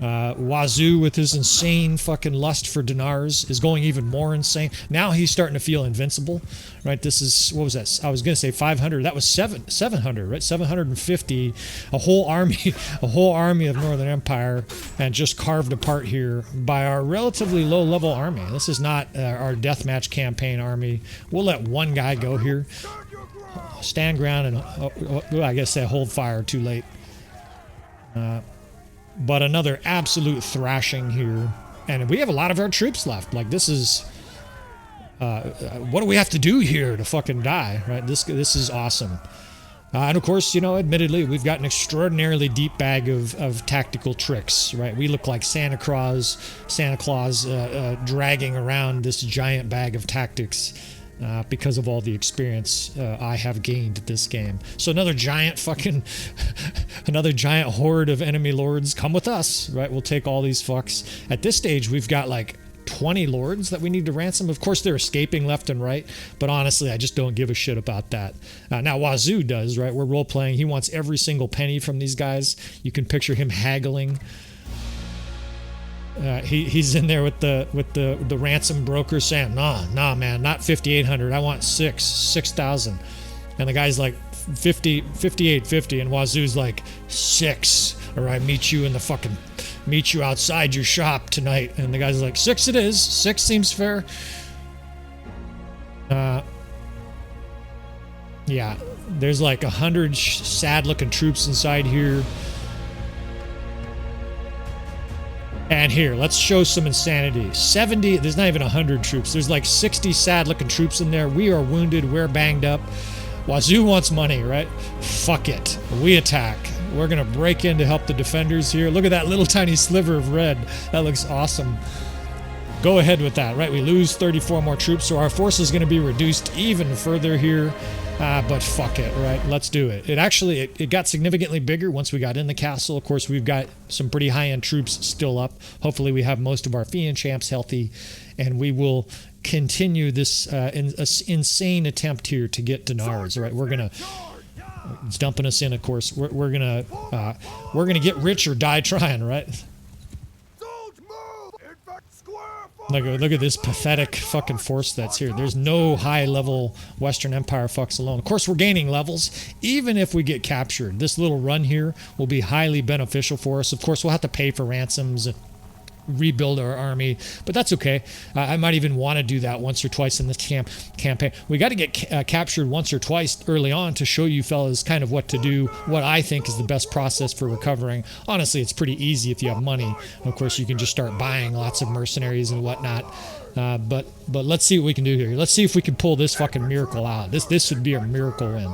Wazu, with his insane fucking lust for dinars, is going even more insane. Now he's starting to feel invincible, right? This is, what was that? I was going to say 500. That was 700, right? 750. A whole army of Northern Empire, and just carved apart here by our relatively low-level army. This is not our deathmatch campaign army. We'll let one guy go here. Stand ground and, I guess, say hold fire. Too late. But another absolute thrashing here. And we have a lot of our troops left. Like, this is... what do we have to do here to fucking die, right? This is awesome. And of course, you know, admittedly, we've got an extraordinarily deep bag of tactical tricks, right? We look like Santa Claus dragging around this giant bag of tactics because of all the experience I have gained this game. So another giant horde of enemy lords. Come with us, right? We'll take all these fucks. At this stage, we've got like 20 lords that we need to ransom. Of course, they're escaping left and right, but honestly, I just don't give a shit about that. Now, Wazu does, right? We're role-playing. He wants every single penny from these guys. You can picture him haggling. He's in there with the ransom broker saying, nah, man, not 5,800. I want 6,000. And the guy's like 58.50, and Wazu's like 6, or I meet you outside your shop tonight. And the guy's like, 6 it is. 6 seems fair. Yeah, there's like 100 sad looking troops inside here. And here, let's show some insanity. 70, there's not even 100 troops. There's like 60 sad looking troops in there. We are wounded, we're banged up. Wazu wants money, right? Fuck it. We attack. We're going to break in to help the defenders here. Look at that little tiny sliver of red. That looks awesome. Go ahead with that, right? We lose 34 more troops, so our force is going to be reduced even further here. But fuck it, right? Let's do it. It got significantly bigger once we got in the castle. Of course, we've got some pretty high-end troops still up. Hopefully, we have most of our Fiend champs healthy, and we will continue this insane attempt here to get dinars, right? We're going to... It's dumping us in, of course. We're gonna get rich or die trying, right? Look at this pathetic fucking force that's here. There's no high-level Western Empire fucks alone. Of course, we're gaining levels, even if we get captured. This little run here will be highly beneficial for us. Of course, we'll have to pay for ransoms and rebuild our army, but that's okay. I might even want to do that once or twice in this campaign. We got to get captured once or twice early on to show you fellas kind of what to do, what I think is the best process for recovering. Honestly, it's pretty easy if you have money. Of course, you can just start buying lots of mercenaries and whatnot. But let's see what we can do here. Let's see if we can pull this fucking miracle out. This would be a miracle win.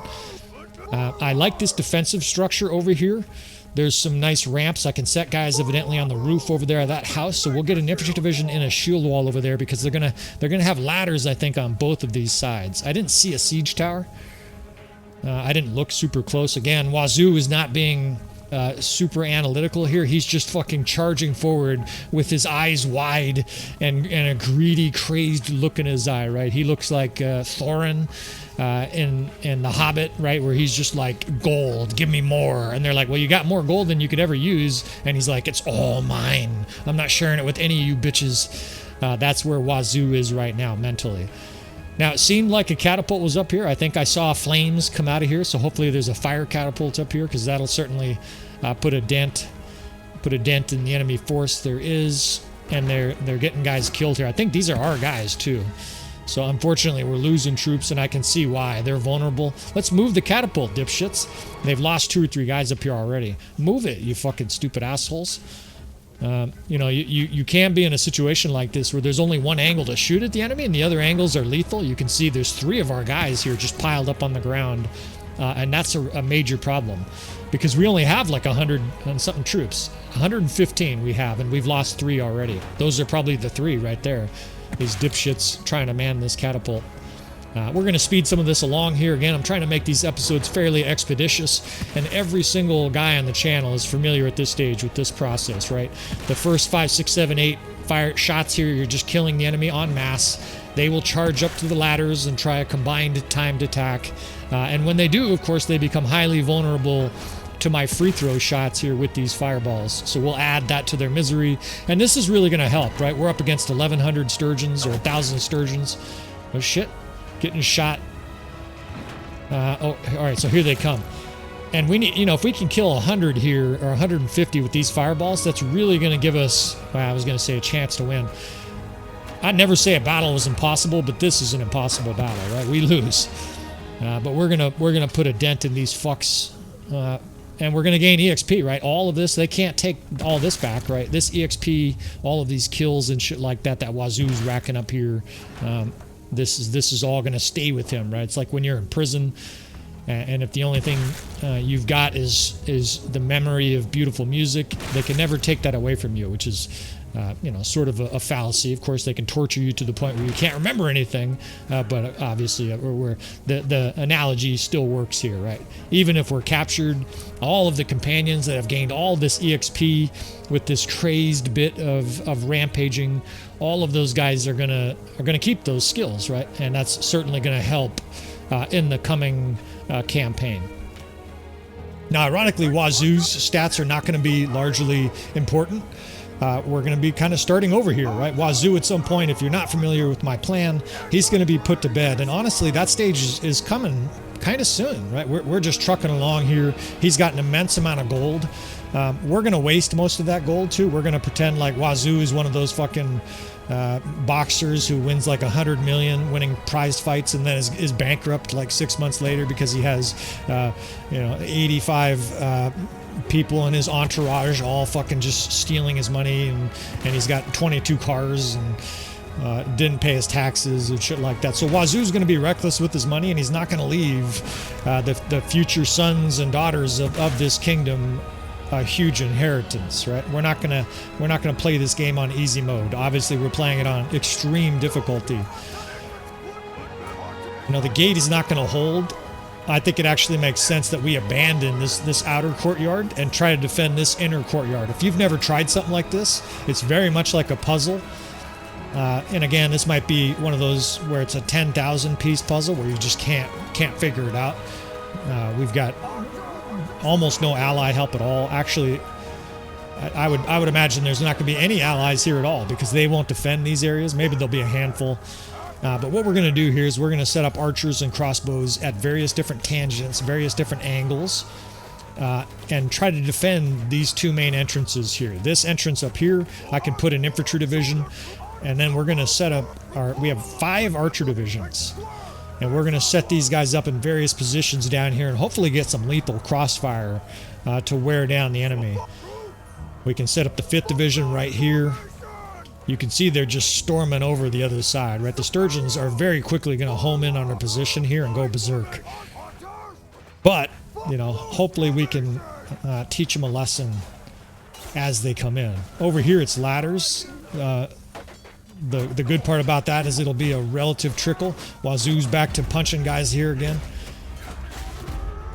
I like this defensive structure over here. There's some nice ramps. I can set guys evidently on the roof over there of that house, so we'll get an infantry division in a shield wall over there because they're gonna have ladders, I think, on both of these sides. I didn't see a siege tower. I didn't look super close. Again, Wazu is not being super analytical here. He's just fucking charging forward with his eyes wide and a greedy, crazed look in his eye, right? He looks like Thorin in The Hobbit, right, where he's just like, gold, give me more. And they're like, well, you got more gold than you could ever use. And he's like, it's all mine. I'm not sharing it with any of you bitches. That's where Wazu is right now mentally. Now, it seemed like a catapult was up here. I think I saw flames come out of here, so hopefully there's a fire catapult up here, because that'll certainly put a dent in the enemy force. There is, and they're getting guys killed here. I think these are our guys too. So unfortunately, we're losing troops, and I can see why. They're vulnerable. Let's move the catapult, dipshits. They've lost 2 or 3 guys up here already. Move it, you fucking stupid assholes. You know, you can be in a situation like this where there's only one angle to shoot at the enemy, and the other angles are lethal. You can see there's 3 of our guys here just piled up on the ground, and that's a major problem. Because we only have like 100 and something troops. 115 we have, and we've lost 3 already. Those are probably the 3 right there. These dipshits trying to man this catapult. We're going to speed some of this along here. Again, I'm trying to make these episodes fairly expeditious, and every single guy on the channel is familiar at this stage with this process, right? The first 5, 6, 7, 8 fire shots here, you're just killing the enemy en masse. They will charge up to the ladders and try a combined timed attack. And when they do, of course, they become highly vulnerable to my free throw shots here with these fireballs. So we'll add that to their misery. And this is really going to help, right? We're up against 1,100 sturgeons or 1,000 sturgeons. Oh, shit. Getting shot. Oh, all right, so here they come. And we need, you know, if we can kill 100 here or 150 with these fireballs, that's really going to give us, well, I was going to say a chance to win. I'd never say a battle was impossible, but this is an impossible battle, right? We lose. But we're gonna put a dent in these fucks. And we're going to gain EXP, right? All of this, they can't take all this back, right? This EXP, all of these kills and shit like that Wazu's racking up here, this is all going to stay with him, right? It's like when you're in prison And if the only thing you've got is the memory of beautiful music, they can never take that away from you, which is sort of a fallacy. Of course, they can torture you to the point where you can't remember anything, but obviously the analogy still works here, right? Even if we're captured, all of the companions that have gained all this EXP with this crazed bit of rampaging, all of those guys are gonna keep those skills, right? And that's certainly gonna help in the coming campaign. Now, ironically, Wazu's stats are not going to be largely important. We're going to be kind of starting over here, right? Wazu, at some point, if you're not familiar with my plan, he's going to be put to bed. And honestly, that stage is coming kind of soon, right? We're just trucking along here. He's got an immense amount of gold. We're going to waste most of that gold, too. We're going to pretend like Wazu is one of those fucking boxers who wins like 100 million winning prize fights and then is bankrupt like 6 months later because he has 85 people in his entourage all fucking just stealing his money, and he's got 22 cars and didn't pay his taxes and shit like that. So Wazu's going to be reckless with his money, and he's not going to leave the future sons and daughters of this kingdom a huge inheritance, right? We're not gonna play this game on easy mode. Obviously, we're playing it on extreme difficulty. The gate is not gonna hold. I think it actually makes sense that we abandon this outer courtyard and try to defend this inner courtyard. If you've never tried something like this, it's very much like a puzzle. And again, this might be one of those where it's a 10,000 piece puzzle where you just can't figure it out. We've got almost no ally help at all. Actually, I would imagine there's not going to be any allies here at all because they won't defend these areas. Maybe there'll be a handful. But what we're going to do here is we're going to set up archers and crossbows at various different tangents, various different angles, and try to defend these two main entrances here. This entrance up here, I can put an infantry division, and then we're going to set up we have 5 archer divisions. And we're going to set these guys up in various positions down here and hopefully get some lethal crossfire to wear down the enemy. We can set up the 5th division right here. You can see they're just storming over the other side, right? The sturgeons are very quickly going to home in on their position here and go berserk. But, hopefully we can teach them a lesson as they come in. Over here it's ladders. The good part about that is it'll be a relative trickle. Wazu's back to punching guys here again.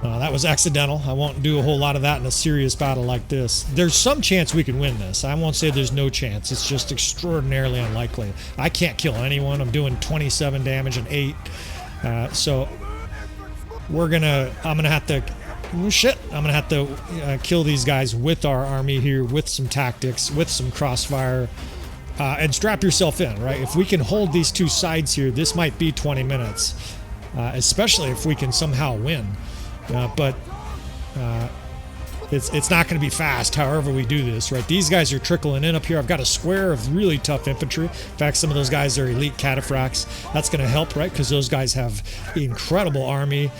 That was accidental. I won't do a whole lot of that in a serious battle like this. There's some chance we can win this. I won't say there's no chance. It's just extraordinarily unlikely. I can't kill anyone. I'm doing 27 damage and 8. So I'm gonna have to kill these guys with our army here, with some tactics, with some crossfire. And strap yourself in, right? If we can hold these two sides here, this might be 20 minutes, especially if we can somehow win. But it's not going to be fast, however we do this, right? These guys are trickling in up here. I've got a square of really tough infantry. In fact, some of those guys are elite cataphracts. That's going to help, right? Because those guys have incredible army,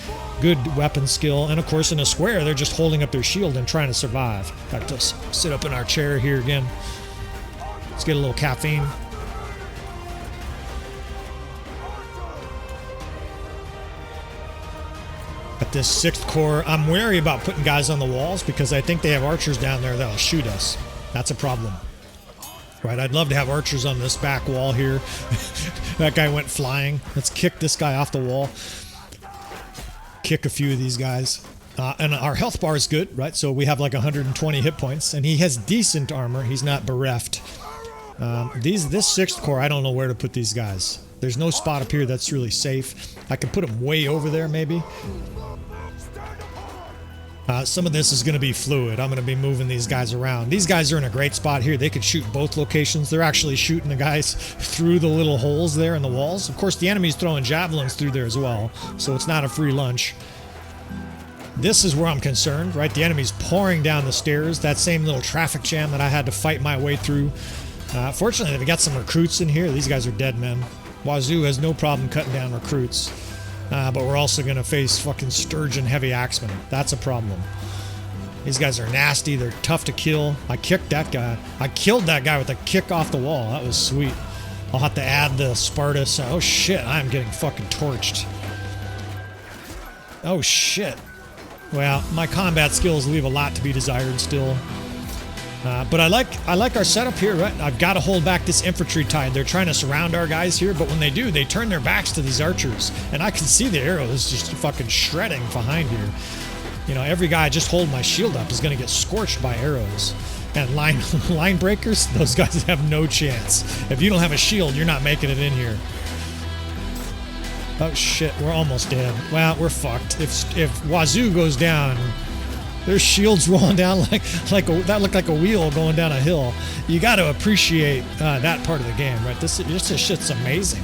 good weapon skill, and of course, in a square, they're just holding up their shield and trying to survive. In fact, let's sit up in our chair here again. Let's get a little caffeine. At this 6th Corps, I'm wary about putting guys on the walls because I think they have archers down there that'll shoot us. That's a problem. Right, I'd love to have archers on this back wall here. That guy went flying. Let's kick this guy off the wall. Kick a few of these guys. And our health bar is good, right? So we have like 120 hit points, and he has decent armor. He's not bereft. This 6th Corps, I don't know where to put these guys. There's no spot up here that's really safe. I could put them way over there, maybe. Some of this is going to be fluid. I'm going to be moving these guys around. These guys are in a great spot here. They could shoot both locations. They're actually shooting the guys through the little holes there in the walls. Of course, the enemy's throwing javelins through there as well, so it's not a free lunch. This is where I'm concerned, right? The enemy's pouring down the stairs. That same little traffic jam that I had to fight my way through. Fortunately, we got some recruits in here. These guys are dead men. Wazu has no problem cutting down recruits. But we're also going to face fucking sturgeon heavy axemen. That's a problem. These guys are nasty. They're tough to kill. I kicked that guy. I killed that guy with a kick off the wall. That was sweet. I'll have to add the Spartus. Oh shit, I'm getting fucking torched. Oh shit. Well, my combat skills leave a lot to be desired still. But I like our setup here, right? I've got to hold back this infantry tide. They're trying to surround our guys here, but when they do, they turn their backs to these archers. And I can see the arrows just fucking shredding behind here. You know, every guy just holding my shield up is going to get scorched by arrows. And line breakers, those guys have no chance. If you don't have a shield, you're not making it in here. Oh shit, we're almost dead. Well, we're fucked. If Wazu goes down, there's shields rolling down that looked like a wheel going down a hill. You got to appreciate that part of the game, right? This shit's amazing.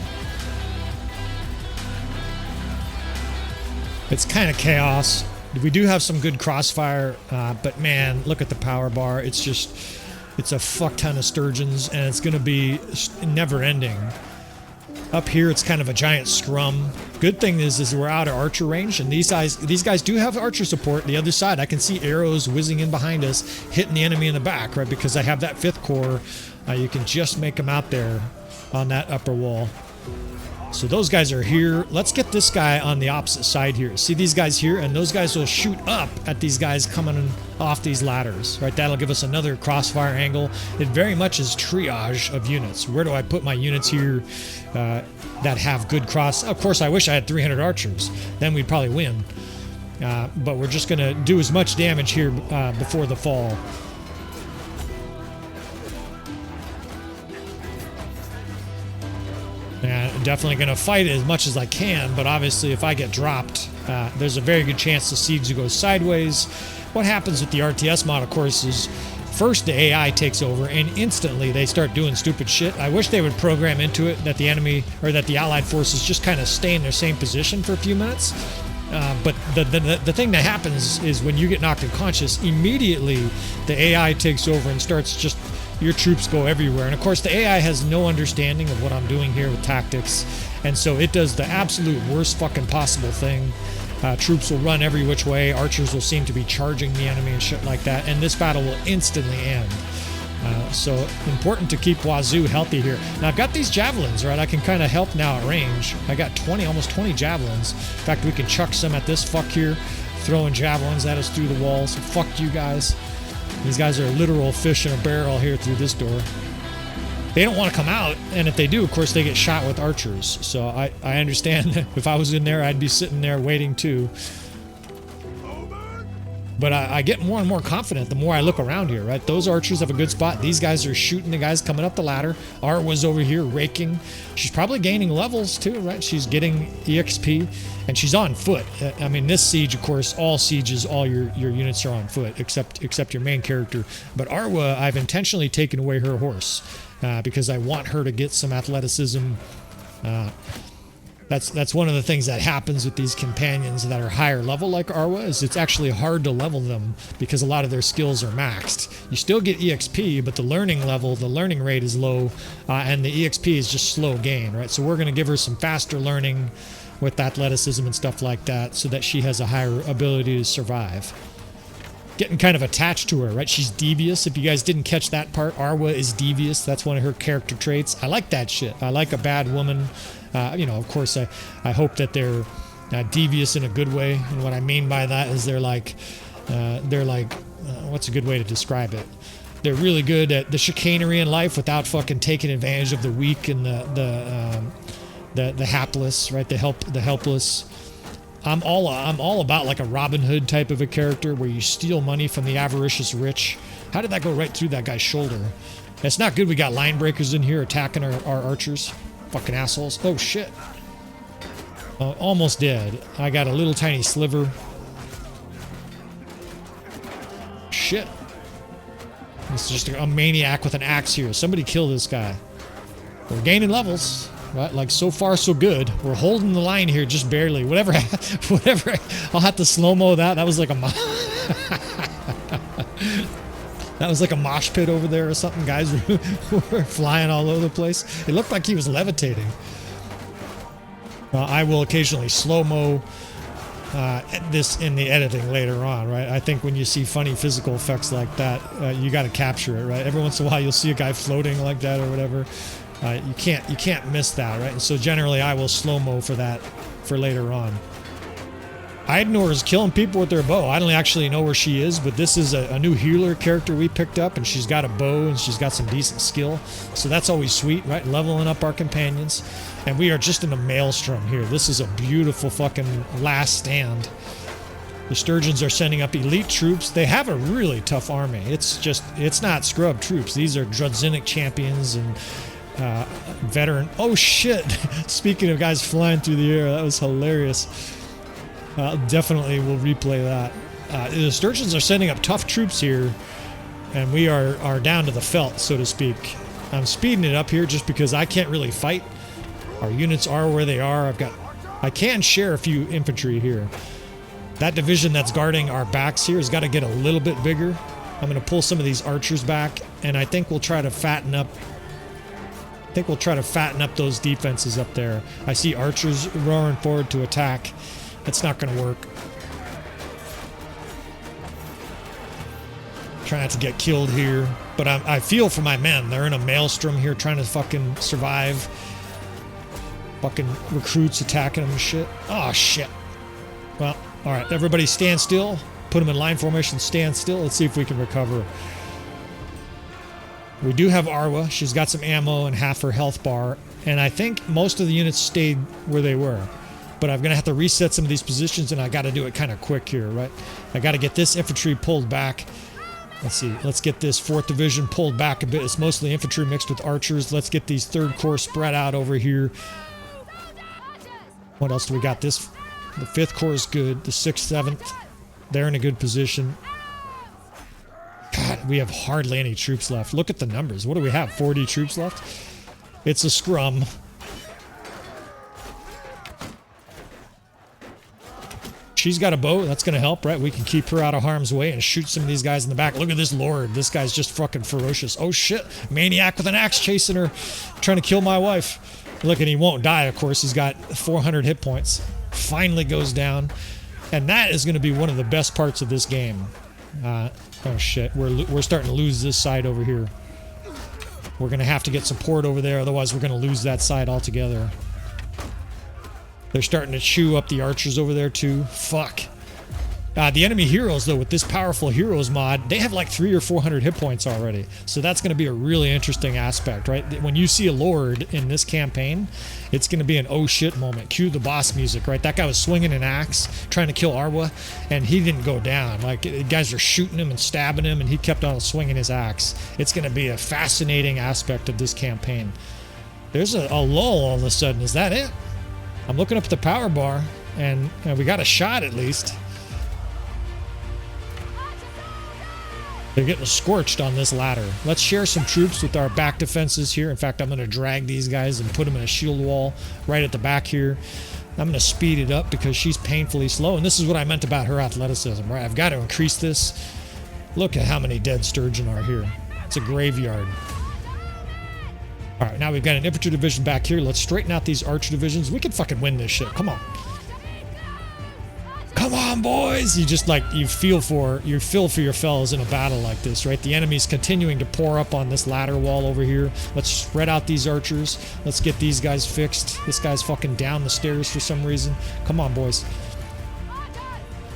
It's kind of chaos. We do have some good crossfire, but man, look at the power bar. It's a fuck ton of sturgeons, and it's gonna be never ending. Up here, it's kind of a giant scrum. Good thing is we're out of archer range, and these guys do have archer support. The other side, I can see arrows whizzing in behind us, hitting the enemy in the back, right? Because I have that 5th corps, you can just make them out there on that upper wall. So those guys are here. Let's get this guy on the opposite side here. See these guys here? And those guys will shoot up at these guys coming off these ladders, right? That'll give us another crossfire angle. It very much is triage of units. Where do I put my units here that have good cross? Of course, I wish I had 300 archers. Then we'd probably win. But we're just going to do as much damage here before the fall. And definitely going to fight as much as I can, but obviously if I get dropped, there's a very good chance the siege goes sideways. What happens with the RTS mod, of course, is first the AI takes over and instantly they start doing stupid shit. I wish they would program into it that the enemy or that the allied forces just kind of stay in their same position for a few minutes. But the thing that happens is when you get knocked unconscious, immediately the AI takes over and starts just... your troops go everywhere. And of course the AI has no understanding of what I'm doing here with tactics, and so it does the absolute worst fucking possible thing. Troops will run every which way, archers will seem to be charging the enemy and shit like that, and this battle will instantly end. So important to keep Wazu healthy here. Now I've got these javelins, right? I can kind of help now at range. I got almost 20 javelins. In fact, we can chuck some at this fuck here, throwing javelins at us through the walls. So fuck you guys. These guys are literal fish in a barrel here through this door. They don't want to come out, and if they do, of course, they get shot with archers. So I understand if I was in there, I'd be sitting there waiting too. But I get more and more confident the more I look around here, right? Those archers have a good spot. These guys are shooting the guys coming up the ladder. Arwa's over here raking. She's probably gaining levels too, right? She's getting EXP, and she's on foot. I mean, this siege, of course, all sieges, all your units are on foot, except your main character. But Arwa, I've intentionally taken away her horse because I want her to get some athleticism. That's one of the things that happens with these companions that are higher level like Arwa, is it's actually hard to level them because a lot of their skills are maxed. You still get EXP, but the learning level, the learning rate is low, and the EXP is just slow gain, right? So we're going to give her some faster learning with athleticism and stuff like that so that she has a higher ability to survive. Getting kind of attached to her, right? She's devious. If you guys didn't catch that part, Arwa is devious. That's one of her character traits. I like that shit. I like a bad woman. Of course, I hope that they're devious in a good way. And what I mean by that is they're like, what's a good way to describe it? They're really good at the chicanery in life without fucking taking advantage of the weak and the hapless, right? The helpless. I'm all about like a Robin Hood type of a character where you steal money from the avaricious rich. How did that go right through that guy's shoulder? It's not good we got line breakers in here attacking our archers. Fucking assholes. Oh shit. Almost dead. I got a little tiny sliver. Shit. This is just a maniac with an axe here. Somebody kill this guy. We're gaining levels. Right? Like, so far so good. We're holding the line here just barely. Whatever. I'll have to slow-mo that. That was like a that was like a mosh pit over there or something. Guys were flying all over the place. It looked like he was levitating. I will occasionally slow-mo this in the editing later on, right? I think when you see funny physical effects like that, you got to capture it, right? Every once in a while you'll see a guy floating like that or whatever. You can't miss that, right? And so generally I will slow-mo for that for later on. Idnor is killing people with their bow. I don't actually know where she is, but this is a new healer character we picked up, and she's got a bow and she's got some decent skill. So that's always sweet, right? Leveling up our companions. And we are just in a maelstrom here. This is a beautiful fucking last stand. The Sturgeons are sending up elite troops. They have a really tough army. It's not scrub troops. These are Drudzinic champions and veteran. Oh shit! Speaking of guys flying through the air, that was hilarious. Definitely will replay that. The Sturgeons are sending up tough troops here, and we are down to the felt, so to speak. I'm speeding it up here just because I can't really fight. Our units are where they are. I can share a few infantry here. That division that's guarding our backs here has got to get a little bit bigger. I'm going to pull some of these archers back, and I think we'll try to fatten up. Those defenses up there. I see archers roaring forward to attack. That's not going to work. Try not to get killed here. But I feel for my men. They're in a maelstrom here trying to fucking survive. Fucking recruits attacking them and shit. Oh, shit. Well, alright. Everybody stand still. Put them in line formation. Stand still. Let's see if we can recover. We do have Arwa. She's got some ammo and half her health bar. And I think most of the units stayed where they were. But I'm going to have to reset some of these positions, and I got to do it kind of quick here, right? I got to get this infantry pulled back. Let's see. Let's get this 4th Division pulled back a bit. It's mostly infantry mixed with archers. Let's get these 3rd Corps spread out over here. What else do we got? The 5th Corps is good. The 6th, 7th, they're in a good position. God, we have hardly any troops left. Look at the numbers. What do we have? 40 troops left? It's a scrum. She's got a bow. That's going to help, right? We can keep her out of harm's way and shoot some of these guys in the back. Look at this lord. This guy's just fucking ferocious. Oh, shit. Maniac with an axe chasing her, trying to kill my wife. Look, and he won't die, of course. He's got 400 hit points. Finally goes down. And that is going to be one of the best parts of this game. Oh, shit. We're starting to lose this side over here. We're going to have to get support over there. Otherwise, we're going to lose that side altogether. They're starting to chew up the archers over there too. Fuck. The enemy heroes, though, with this powerful heroes mod, they have like 300 or 400 hit points already. So that's going to be a really interesting aspect, right? When you see a lord in this campaign, it's going to be an oh shit moment. Cue the boss music, right? That guy was swinging an axe, trying to kill Arwa, and he didn't go down. Like, guys are shooting him and stabbing him, and he kept on swinging his axe. It's going to be a fascinating aspect of this campaign. There's a lull all of a sudden. Is that it? I'm looking up at the power bar, and we got a shot at least. They're getting scorched on this ladder. Let's share some troops with our back defenses here. In fact, I'm going to drag these guys and put them in a shield wall right at the back here. I'm going to speed it up because she's painfully slow, and this is what I meant about her athleticism, right? I've got to increase this. Look at how many dead sturgeon are here. It's a graveyard. All right, now we've got an infantry division back here. Let's straighten out these archer divisions. We can fucking win this shit. Come on. Come on, boys. You feel for your fellows in a battle like this, right? The enemy's continuing to pour up on this ladder wall over here. Let's spread out these archers. Let's get these guys fixed. This guy's fucking down the stairs for some reason. Come on, boys.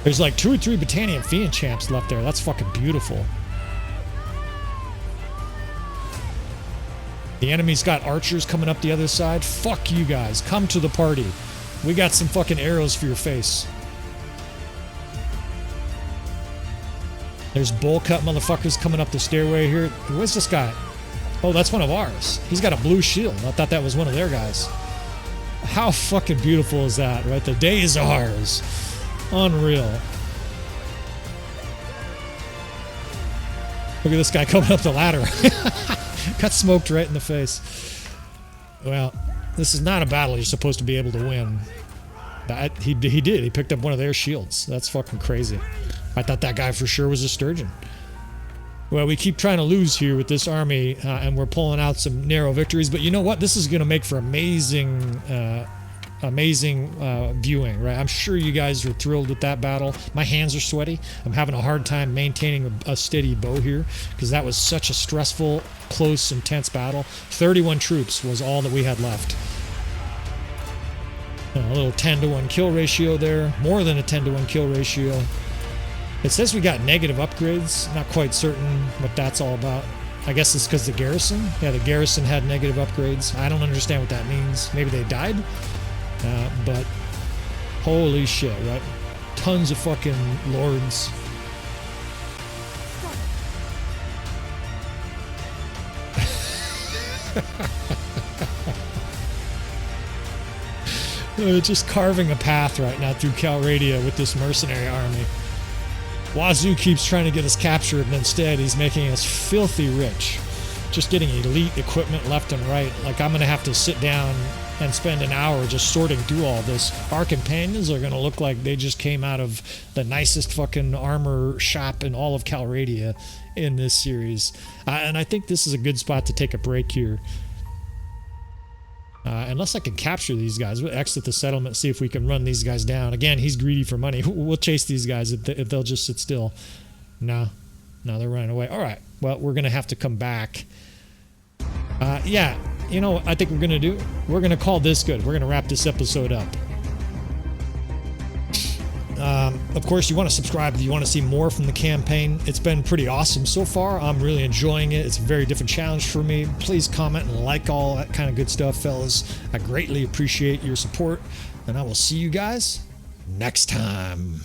There's like 2 or 3 Battanian Fiend champs left there. That's fucking beautiful. The enemy's got archers coming up the other side. Fuck you guys. Come to the party. We got some fucking arrows for your face. There's bowl cut motherfuckers coming up the stairway here. Where's this guy? Oh, that's one of ours. He's got a blue shield. I thought that was one of their guys. How fucking beautiful is that, right? The day is ours. Unreal. Look at this guy coming up the ladder. Got smoked right in the face. Well, this is not a battle you're supposed to be able to win. He did. He picked up one of their shields. That's fucking crazy. I thought that guy for sure was a sturgeon. Well, we keep trying to lose here with this army, and we're pulling out some narrow victories. But you know what? This is going to make for amazing viewing, right? I'm sure you guys are thrilled with that battle. My hands are sweaty. I'm having a hard time maintaining a steady bow here because that was such a stressful, close, intense battle. 31 troops was all that we had left. A little 10-to-1 kill ratio there. More than a 10-to-1 kill ratio. It says we got negative upgrades. Not quite certain what that's all about. I guess it's because the garrison. Yeah, the garrison had negative upgrades. I don't understand what that means. Maybe they died? But holy shit, right? Tons of fucking lords. Just carving a path right now through Calradia with this mercenary army. Wazu keeps trying to get us captured, and instead he's making us filthy rich. Just getting elite equipment left and right. Like, I'm going to have to sit down and spend an hour just sorting through all this. Our companions are going to look like they just came out of the nicest fucking armor shop in all of Calradia in this series. And I think this is a good spot to take a break here. Unless I can capture these guys. We'll exit the settlement, see if we can run these guys down. Again, he's greedy for money. We'll chase these guys if they'll just sit still. No, they're running away. All right, well, we're going to have to come back. Yeah, you know what I think we're going to do? We're going to call this good. We're going to wrap this episode up. Of course, you want to subscribe if you want to see more from the campaign. It's been pretty awesome so far. I'm really enjoying it. It's a very different challenge for me. Please comment and like all that kind of good stuff, fellas. I greatly appreciate your support, and I will see you guys next time.